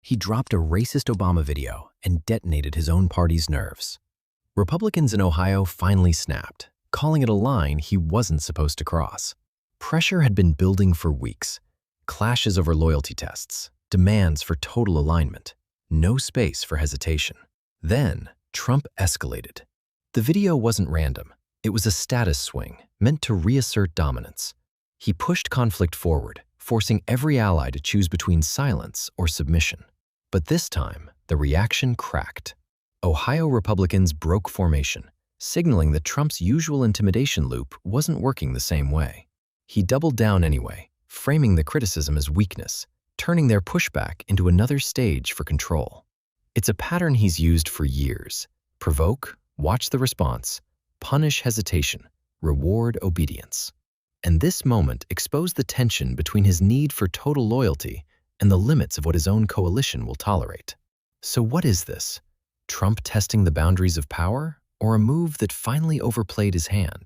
He dropped a racist Obama video and detonated his own party's nerves. Republicans in Ohio finally snapped, calling it a line he wasn't supposed to cross. Pressure had been building for weeks. Clashes over loyalty tests, demands for total alignment, no space for hesitation. Then, Trump escalated. The video wasn't random. It was a status swing meant to reassert dominance. He pushed conflict forward, forcing every ally to choose between silence or submission. But this time, the reaction cracked. Ohio Republicans broke formation, signaling that Trump's usual intimidation loop wasn't working the same way. He doubled down anyway, framing the criticism as weakness, turning their pushback into another stage for control. It's a pattern he's used for years. Provoke, watch the response, punish hesitation, reward obedience. And this moment exposed the tension between his need for total loyalty and the limits of what his own coalition will tolerate. So what is this? Trump testing the boundaries of power, or a move that finally overplayed his hand?